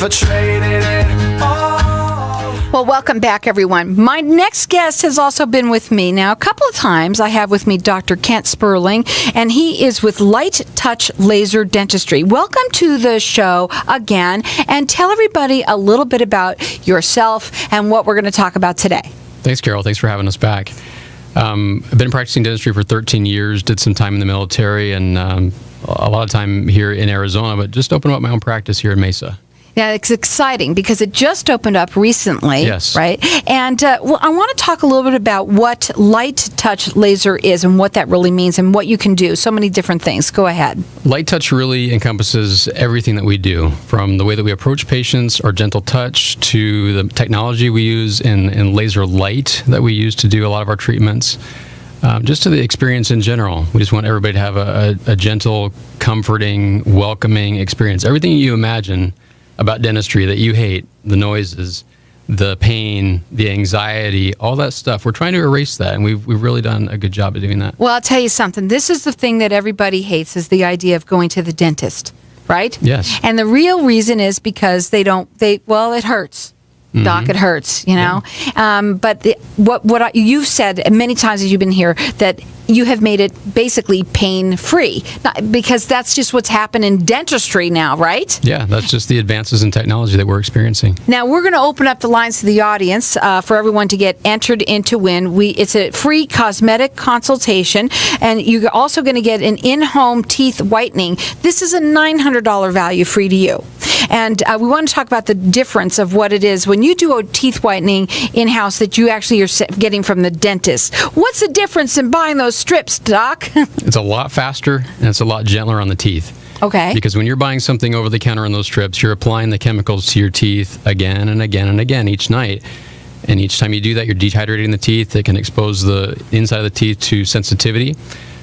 for trading it all. Well, welcome back, everyone. My next guest has also been with me now a couple of times. I have with me Dr. Kent Sperling, and he is with Light Touch Laser Dentistry. Welcome to the show again, and tell everybody a little bit about yourself and what we're going to talk about today. Thanks, Carol. Thanks for having us back. I've been practicing dentistry for 13 years, did some time in the military, and a lot of time here in Arizona, but just opened up my own practice here in Mesa. Yeah, it's exciting because it just opened up recently, yes. Right? And well, I want to talk a little bit about what Light Touch Laser is and what that really means and what you can do. So many different things. Go ahead. Light Touch really encompasses everything that we do, from the way that we approach patients, our gentle touch, to the technology we use in laser light that we use to do a lot of our treatments. Just to the experience in general. We just want everybody to have a gentle, comforting, welcoming experience. Everything you imagine about dentistry that you hate, the noises, the pain, the anxiety, all that stuff. We're trying to erase that, and we've really done a good job of doing that. Well, I'll tell you something. This is the thing that everybody hates, is the idea of going to the dentist, right? Yes. And the real reason is because it hurts. Mm-hmm. Doc, it hurts, you know. Yeah. But you've said many times as you've been here that you have made it basically pain-free, because that's just what's happened in dentistry now, right? Yeah, that's just the advances in technology that we're experiencing. Now, we're going to open up the lines to the audience for everyone to get entered into win. It's a free cosmetic consultation, and you're also going to get an in-home teeth whitening. This is a $900 value free to you. And we want to talk about the difference of what it is when you do a teeth whitening in-house that you actually are getting from the dentist. What's the difference in buying those strips, Doc? It's a lot faster, and it's a lot gentler on the teeth. Okay. Because when you're buying something over the counter on those strips, you're applying the chemicals to your teeth again and again and again each night. And each time you do that, you're dehydrating the teeth. It can expose the inside of the teeth to sensitivity.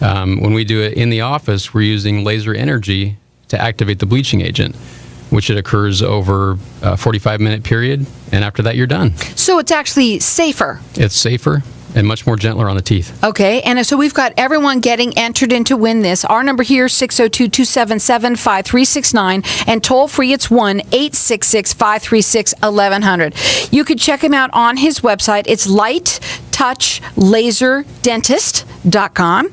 When we do it in the office, we're using laser energy to activate the bleaching agent, which it occurs over a 45-minute period, and after that, you're done. So it's actually safer. It's safer and much more gentler on the teeth. Okay, and so we've got everyone getting entered in to win this. Our number here, 602-277-5369, and toll-free, it's 1-866-536-1100. You could check him out on his website. It's lighttouchlaserdentist.com.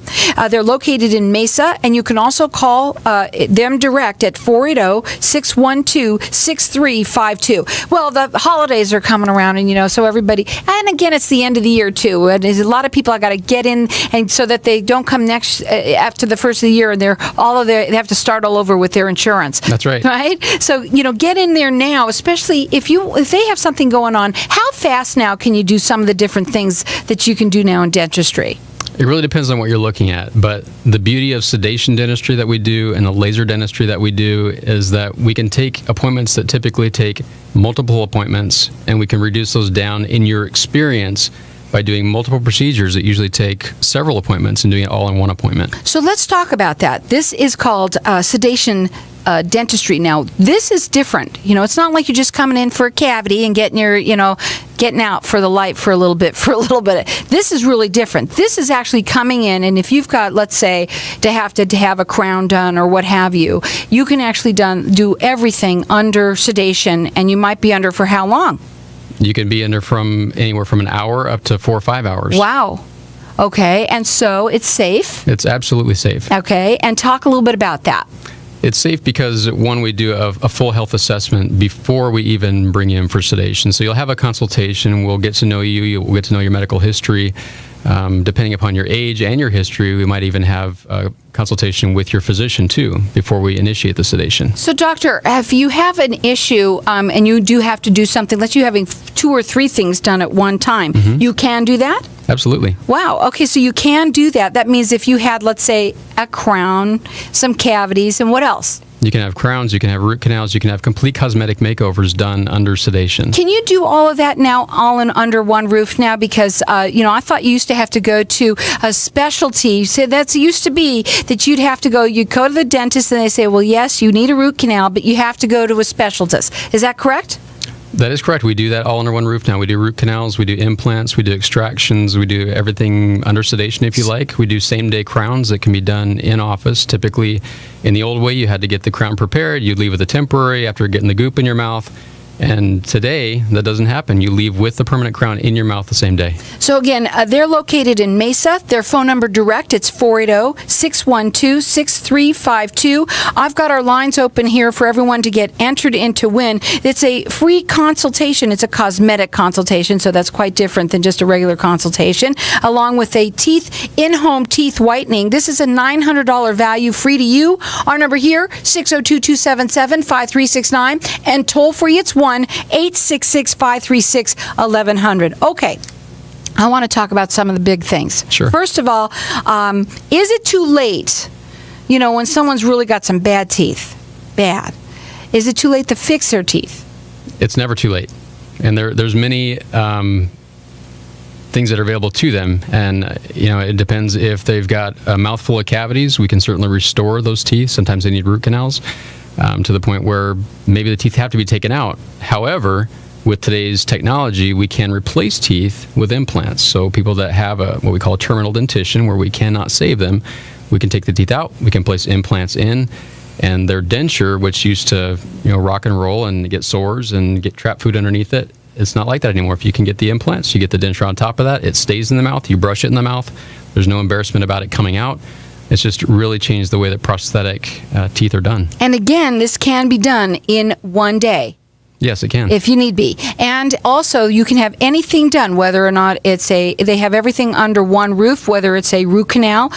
They're located in Mesa, and you can also call them direct at 480-612-6352. Well, the holidays are coming around, and so everybody, and again, it's the end of the year too. And there's a lot of people I got to get in, and so that they don't come next after the first of the year, and they have to start all over with their insurance. That's right. Right. So get in there now, especially if they have something going on. How fast now can you do some of the different things that you can do now in dentistry? It really depends on what you're looking at, but the beauty of sedation dentistry that we do and the laser dentistry that we do is that we can take appointments that typically take multiple appointments, and we can reduce those down in your experience by doing multiple procedures that usually take several appointments and doing it all in one appointment. So let's talk about that. This is called sedation dentistry. Now, this is different. It's not like you're just coming in for a cavity and getting getting out for the light for a little bit. This is really different. This is actually coming in, and if you've got, let's say, to have a crown done or what have you, you can actually do everything under sedation, and you might be under for how long? You can be under from anywhere from an hour up to 4 or 5 hours. Wow. Okay, and so it's safe? It's absolutely safe. Okay, and talk a little bit about that. It's safe because, one, we do a full health assessment before we even bring you in for sedation. So you'll have a consultation. We'll get to know you. We'll get to know your medical history. Depending upon your age and your history, we might even have a consultation with your physician, too, before we initiate the sedation. So, doctor, if you have an issue and you do have to do something, let's say you're having 2 or 3 things done at one time, you can do that? Absolutely. Wow. Okay, so you can do that. That means if you had, let's say, a crown, some cavities, and what else? You can have crowns, you can have root canals, you can have complete cosmetic makeovers done under sedation. Can you do all of that now, all under one roof now? Because, I thought you used to have to go to a specialty. So that used to be that you'd go to the dentist and they say, well, yes, you need a root canal, but you have to go to a specialist. Is that correct? That is correct. We do that all under one roof now. We do root canals, we do implants, we do extractions, we do everything under sedation if you like. We do same-day crowns that can be done in office. Typically, in the old way, you had to get the crown prepared. You'd leave with a temporary after getting the goop in your mouth. And today, that doesn't happen. You leave with the permanent crown in your mouth the same day. So again, they're located in Mesa. Their phone number direct, it's 480-612-6352. I've got our lines open here for everyone to get entered in to win. It's a free consultation. It's a cosmetic consultation, so that's quite different than just a regular consultation, along with a in-home teeth whitening. This is a $900 value, free to you. Our number here, 602-277-5369, and toll-free, it's 1-866-536-1100. Okay. I want to talk about some of the big things. Sure. First of all, is it too late, when someone's really got some bad teeth? Bad. Is it too late to fix their teeth? It's never too late. And there's many things that are available to them. And, it depends if they've got a mouthful of cavities. We can certainly restore those teeth. Sometimes they need root canals. To the point where maybe the teeth have to be taken out. However, with today's technology, we can replace teeth with implants. So people that have what we call a terminal dentition, where we cannot save them, we can take the teeth out, we can place implants in, and their denture, which used to rock and roll and get sores and get trap food underneath it, it's not like that anymore. If you can get the implants, you get the denture on top of that, it stays in the mouth, you brush it in the mouth, there's no embarrassment about it coming out. It's just really changed the way that prosthetic teeth are done. And again, this can be done in one day. Yes, it can. If you need be. And also, you can have anything done, whether or not they have everything under one roof, whether it's a root canal,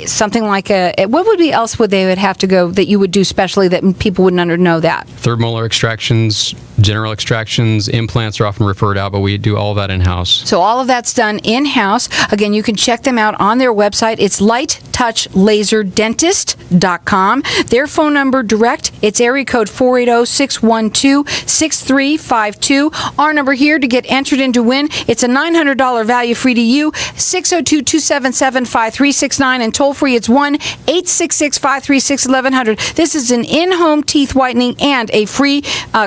something like what would be else would they would have to go that you would do specially that people wouldn't know that? Third molar extractions, general extractions, implants are often referred out, but we do all that in-house. So all of that's done in-house. Again, you can check them out on their website. It's lighttouchlazerdentist.com. Their phone number direct, it's area code 480-612-6352. Our number here to get entered in to win, it's a $900 value, free to you, 602-277-5369, and toll free, it's 1-866-536-1100. This is an in-home teeth whitening and a free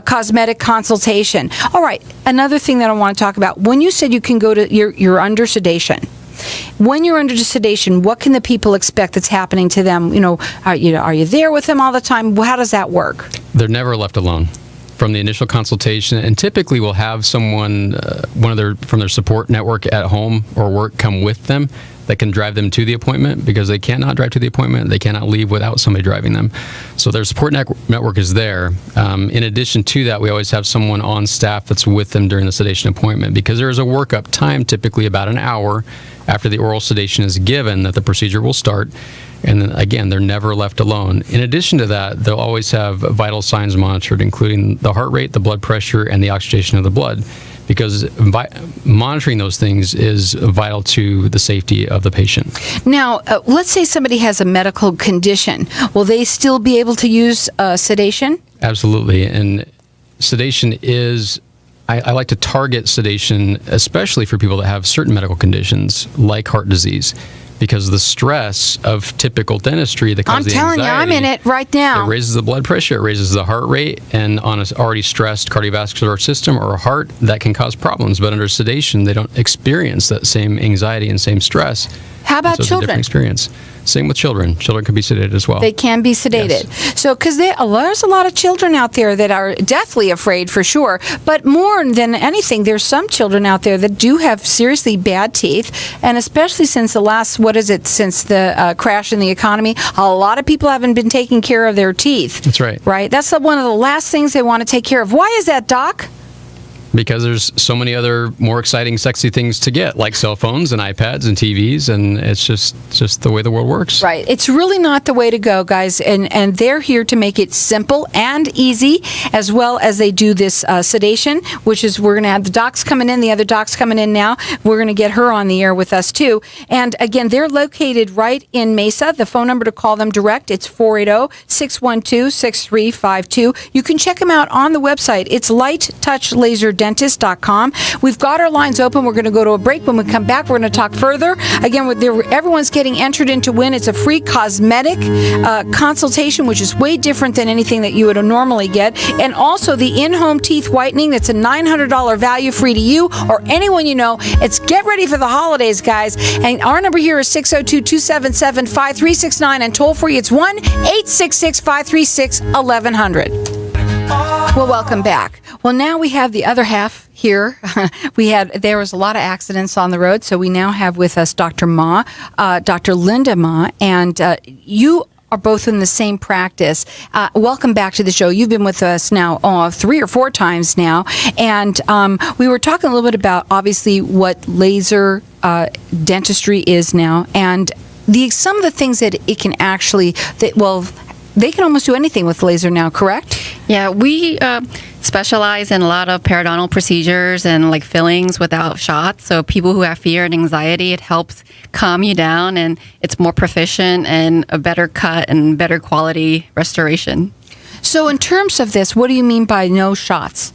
cosmetic consultation. All right, another thing that I want to talk about. When you said you can go to, you're under sedation. When you're under sedation, what can the people expect that's happening to them? Are you there with them all the time? How does that work? They're never left alone from the initial consultation, and typically we'll have someone, from their support network at home or work, come with them that can drive them to the appointment, because they cannot drive to the appointment. They cannot leave without somebody driving them. So their support network is there. In addition to that, we always have someone on staff that's with them during the sedation appointment, because there is a workup time, typically about an hour after the oral sedation is given, that the procedure will start. And then again, they're never left alone. In addition to that, they'll always have vital signs monitored, including the heart rate, the blood pressure, and the oxygenation of the blood, because monitoring those things is vital to the safety of the patient. Now, let's say somebody has a medical condition. Will they still be able to use sedation? Absolutely. And sedation is, I like to target sedation, especially for people that have certain medical conditions like heart disease, because the stress of typical dentistry that causes the anxiety. I'm telling you, I'm in it right now. It raises the blood pressure, it raises the heart rate, and on an already stressed cardiovascular system or a heart, that can cause problems. But under sedation, they don't experience that same anxiety and same stress. How about so it's children? A different experience. Same with children. Children can be sedated as well. They can be sedated. Yes. So, because there's a lot of children out there that are deathly afraid, for sure. But more than anything, there's some children out there that do have seriously bad teeth, and especially since since the crash in the economy, a lot of people haven't been taking care of their teeth. That's right. Right? That's one of the last things they want to take care of. Why is that, Doc? Because there's so many other more exciting, sexy things to get, like cell phones and iPads and TVs, and it's just the way the world works. Right. It's really not the way to go, guys, and they're here to make it simple and easy, as well as they do this sedation, which is, we're going to have the doc's coming in, the other doc's coming in now. We're going to get her on the air with us, too. And, again, they're located right in Mesa. The phone number to call them direct, it's 480-612-6352. You can check them out on the website. It's lighttouchlazerdentist.com. laserdentist.com. We've got our lines open. We're going to go to a break. When we come back, we're going to talk further. Again, everyone's getting entered into win. It's a free cosmetic consultation, which is way different than anything that you would normally get. And also the in-home teeth whitening. That's a $900 value, free to you or anyone you know. It's get ready for the holidays, guys. And our number here is 602-277-5369, and toll free it's 1-866-536-1100. Well, welcome back. Well, now we have the other half here. There was a lot of accidents on the road, so we now have with us Dr. Ma, Dr. Linda Ma, and you are both in the same practice. Welcome back to the show. You've been with us now 3 or 4 times now, and we were talking a little bit about obviously what laser dentistry is now, and some of the things that it can actually they can almost do anything with laser now, correct? Yeah, we specialize in a lot of periodontal procedures and like fillings without shots. So people who have fear and anxiety, it helps calm you down, and it's more proficient and a better cut and better quality restoration. So in terms of this, what do you mean by no shots?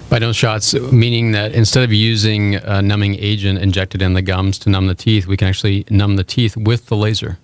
By no shots, meaning that instead of using a numbing agent injected in the gums to numb the teeth, we can actually numb the teeth with the laser.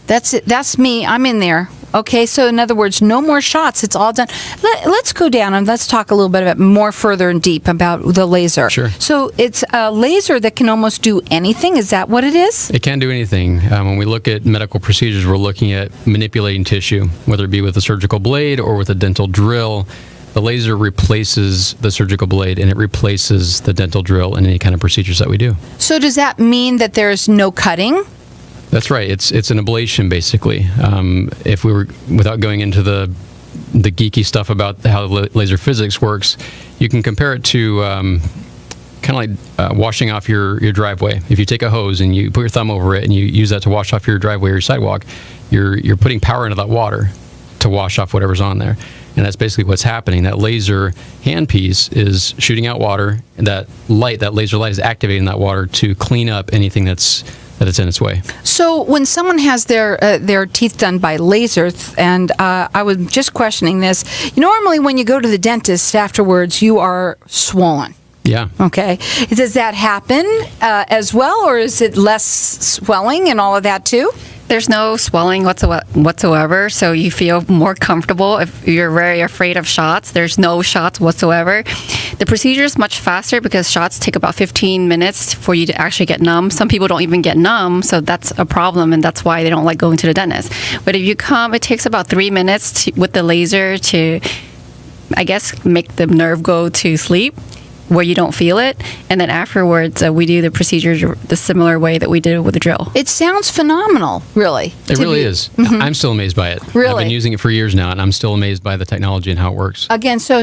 That's it. That's me. I'm in there. Okay, so in other words, no more shots. It's all done. Let's go down and let's talk a little bit more further and deep about the laser. Sure. So it's a laser that can almost do anything. Is that what it is? It can do anything. When we look at medical procedures, we're looking at manipulating tissue, whether it be with a surgical blade or with a dental drill. The laser replaces the surgical blade, and it replaces the dental drill in any kind of procedures that we do. So does that mean that there's no cutting? That's right. It's an ablation, basically. If we were, without going into the geeky stuff about how laser physics works, you can compare it to kind of like washing off your driveway. If you take a hose and you put your thumb over it and you use that to wash off your driveway or your sidewalk, you're putting power into that water to wash off whatever's on there. And that's basically what's happening. That laser handpiece is shooting out water, and that laser light is activating that water to clean up anything that's in its way. So when someone has their teeth done by laser, and I was just questioning this, normally when you go to the dentist afterwards, you are swollen. Yeah. Okay. Does that happen as well, or is it less swelling and all of that too? There's no swelling whatsoever, so you feel more comfortable. If you're very afraid of shots, there's no shots whatsoever. The procedure is much faster because shots take about 15 minutes for you to actually get numb. Some people don't even get numb, so that's a problem, and that's why they don't like going to the dentist. But if you come, it takes about 3 minutes with the laser to, I guess, make the nerve go to sleep, where you don't feel it, and then afterwards we do the procedure the similar way that we did with the drill. It sounds phenomenal, really. It really is. Mm-hmm. I'm still amazed by it. Really? I've been using it for years now, and I'm still amazed by the technology and how it works. Again, so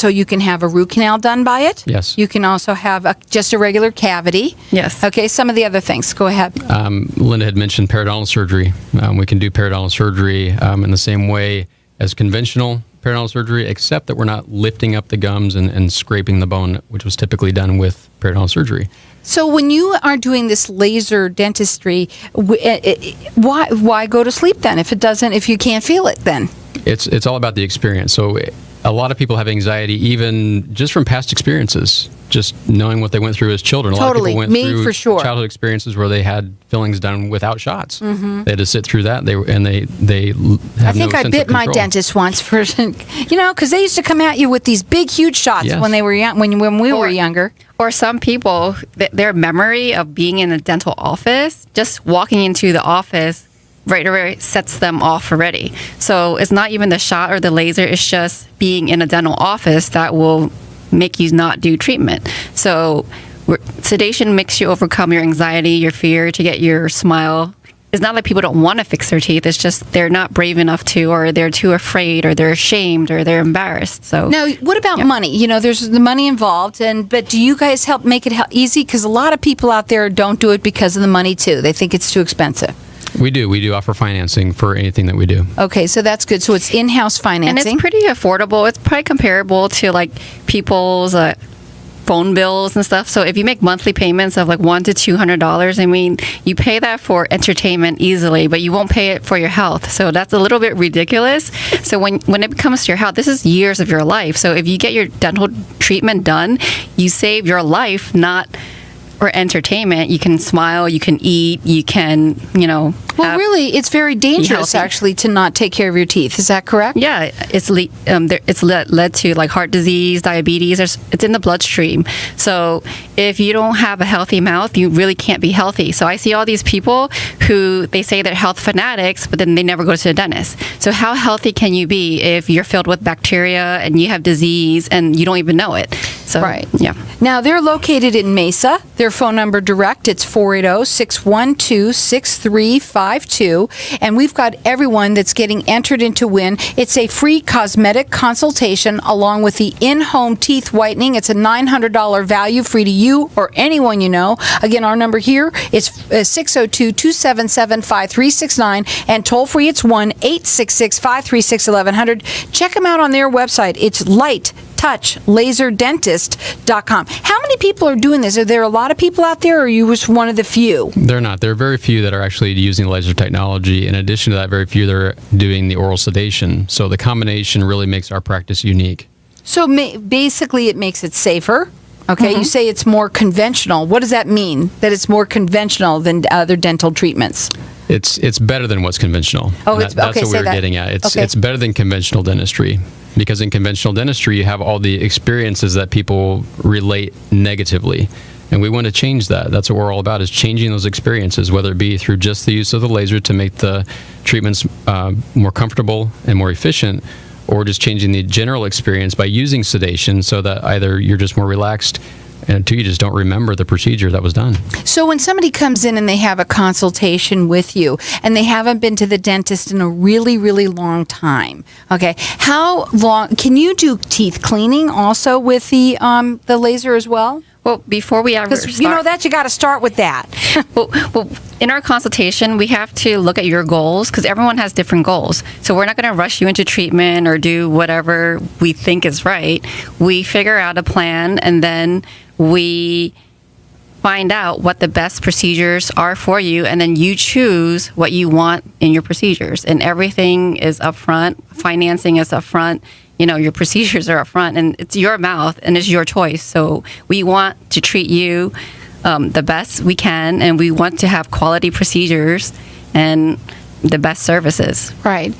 you can have a root canal done by it? Yes. You can also have just a regular cavity? Yes. Okay, some of the other things. Go ahead. Linda had mentioned periodontal surgery. We can do periodontal surgery in the same way as conventional periodontal surgery, except that we're not lifting up the gums and scraping the bone, which was typically done with periodontal surgery. So when you are doing this laser dentistry, why go to sleep then if you can't feel it then? It's all about the experience. So a lot of people have anxiety even just from past experiences, just knowing what they went through as children. A Totally. lot of people went through for sure. childhood experices where they had fillings done without shots. Mm-hmm. They had to sit through that. They have I think I bit my dentist once for, because they used to come at you with these big, huge shots Yes. when they were young, when we were younger. Or some people, their memory of being in the dental office, just walking into the office right away sets them off already. So it's not even the shot or the laser, it's just being in a dental office that will make you not do treatment. So sedation makes you overcome your anxiety, your fear, to get your smile. It's not like people don't want to fix their teeth. It's just they're not brave enough to, or they're too afraid, or they're ashamed, or they're embarrassed. So now, what about money? There's the money involved, but do you guys help make it easy? Because a lot of people out there don't do it because of the money too. They think it's too expensive. We do offer financing for anything that we do. Okay, so that's good. So it's in-house financing. And it's pretty affordable. It's probably comparable to like people's phone bills and stuff. So if you make monthly payments of like $100 to $200, I mean, you pay that for entertainment easily, but you won't pay it for your health. So that's a little bit ridiculous. So when it comes to your health, this is years of your life. So if you get your dental treatment done, you save your life, not or entertainment. You can smile, you can eat, you can, Well, really, it's very dangerous, actually, to not take care of your teeth. Is that correct? Yeah, it's led to like heart disease, diabetes. It's in the bloodstream. So if you don't have a healthy mouth, you really can't be healthy. So I see all these people who they say they're health fanatics, but then they never go to the dentist. So how healthy can you be if you're filled with bacteria and you have disease and you don't even know it? So, right. Yeah. Now, they're located in Mesa. Their phone number direct, it's 480-612-6352. And we've got everyone that's getting entered into win. It's a free cosmetic consultation along with the in-home teeth whitening. It's a $900 value, free to you or anyone you know. Again, our number here is 602-277-5369. And toll-free, it's 1-866-536-1100. Check them out on their website. It's LazerDentist.com. How many people are doing this? Are there a lot of people out there, or are you just one of the few? They're not. There are very few that are actually using laser technology. In addition to that, very few that are doing the oral sedation. So the combination really makes our practice unique. So basically, it makes it safer. Okay, You say it's more conventional. What does that mean, that it's more conventional than other dental treatments? It's better than what's conventional. Oh, that's what we're getting at. It's better than conventional dentistry. Because in conventional dentistry, you have all the experiences that people relate negatively. And we want to change that. That's what we're all about, is changing those experiences, whether it be through just the use of the laser to make the treatments more comfortable and more efficient, or just changing the general experience by using sedation so that either you're just more relaxed and two, you just don't remember the procedure that was done. So when somebody comes in and they have a consultation with you and they haven't been to the dentist in a really, really long time, okay, how long can you do teeth cleaning also with the laser as well? Well, before we ever Because you know that you got to start with that. well, in our consultation, we have to look at your goals because everyone has different goals. So we're not going to rush you into treatment or do whatever we think is right. We figure out a plan, and then we find out what the best procedures are for you, and then you choose what you want in your procedures. And everything is upfront. Financing is upfront. Your procedures are upfront, and it's your mouth, and it's your choice. So we want to treat you the best we can, and we want to have quality procedures and the best services. Right.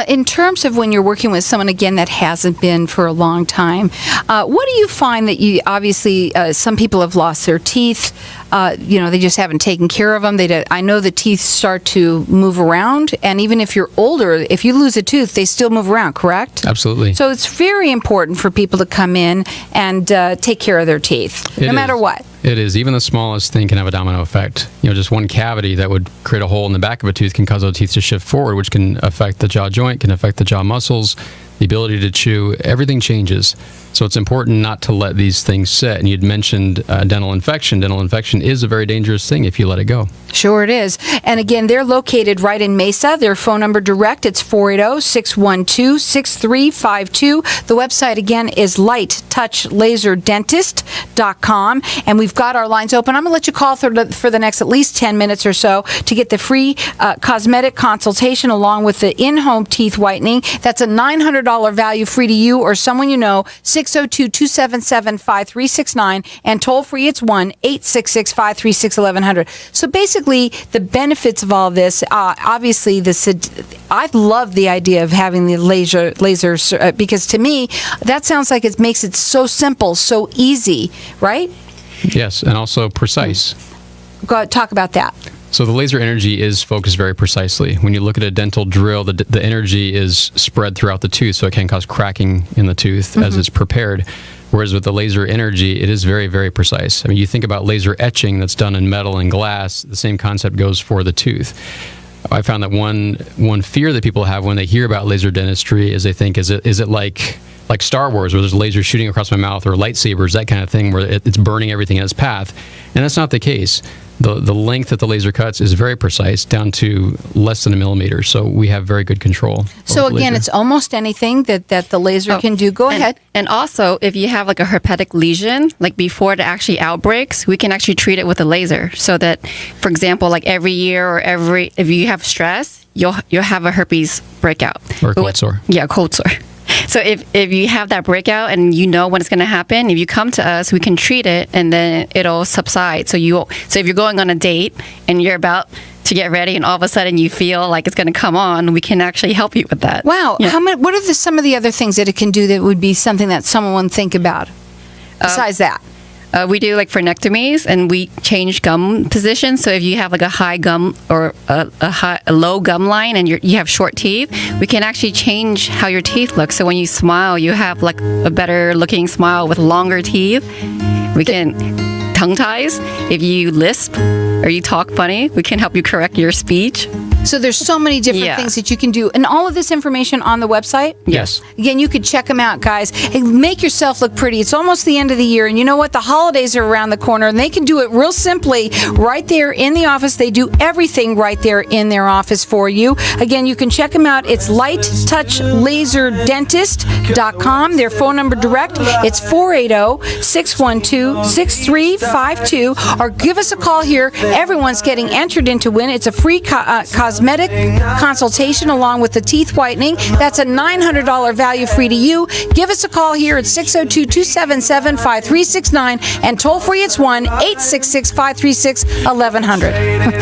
In terms of when you're working with someone, again, that hasn't been for a long time, what do you find that you, obviously, some people have lost their teeth, they just haven't taken care of them. I know the teeth start to move around, and even if you're older, if you lose a tooth, they still move around, correct? Absolutely. So it's very important for people to come in and take care of their teeth, no matter what. It is. Even the smallest thing can have a domino effect. Just one cavity that would create a hole in the back of a tooth can cause those teeth to shift forward, which can affect the jaw joint, can affect the jaw muscles, the ability to chew. Everything changes. So it's important not to let these things sit. And you'd mentioned dental infection. Dental infection is a very dangerous thing if you let it go. Sure it is. And again, they're located right in Mesa. Their phone number direct, it's 480-612-6352. The website, again, is LazerDentist.com. And we've got our lines open. I'm going to let you call for the next at least 10 minutes or so to get the free cosmetic consultation along with the in-home teeth whitening. That's a $900 value, free to you or someone you know. 602-277-5369. And toll-free, it's 1-866-536-1100. So basically, the benefits of all this, obviously, I love the idea of having the laser because to me, that sounds like it makes it so simple, so easy, right? Yes, and also precise. Go ahead, talk about that. So the laser energy is focused very precisely. When you look at a dental drill, the energy is spread throughout the tooth, so it can cause cracking in the tooth as it's prepared. Whereas with the laser energy, it is very, very precise. I mean, you think about laser etching that's done in metal and glass, the same concept goes for the tooth. I found that one fear that people have when they hear about laser dentistry is they think, is it like Star Wars, where there's lasers shooting across my mouth, or lightsabers, that kind of thing, where it's burning everything in its path. And that's not the case. the length that the laser cuts is very precise, down to less than a millimeter. So we have very good control. So over the again, laser. it's almost anything that the laser can do. Go ahead. And also, if you have like a herpetic lesion, like before it actually outbreaks, we can actually treat it with a laser. So that, for example, like every year or if you have stress, you'll have a herpes breakout. Or a cold sore. Yeah, cold sore. So if you have that breakout and you know when it's going to happen, if you come to us, we can treat it and then it'll subside. So if you're going on a date and you're about to get ready and all of a sudden you feel like it's going to come on, we can actually help you with that. Wow. Yeah. What are some of the other things that it can do that would be something that someone would think about besides that? We do like frenectomies, and we change gum position. So if you have like a high gum or a low gum line and you have short teeth, we can actually change how your teeth look. So when you smile, you have like a better looking smile with longer teeth. We can tongue ties. If you lisp or you talk funny, we can help you correct your speech. So there's so many different Yeah. things that you can do. And all of this information on the website? Yes. Again, you could check them out, guys. Hey, make yourself look pretty. It's almost the end of the year. And you know what? The holidays are around the corner. And they can do it real simply right there in the office. They do everything right there in their office for you. Again, you can check them out. It's lighttouchlaserdentist.com. Their phone number direct, it's 480-612-6352. Or give us a call here. Everyone's getting entered into win. It's a free cosmetic consultation along with the teeth whitening. That's a $900 value free to you. Give us a call here at 602-277-5369 and toll free it's 1-866-536-1100.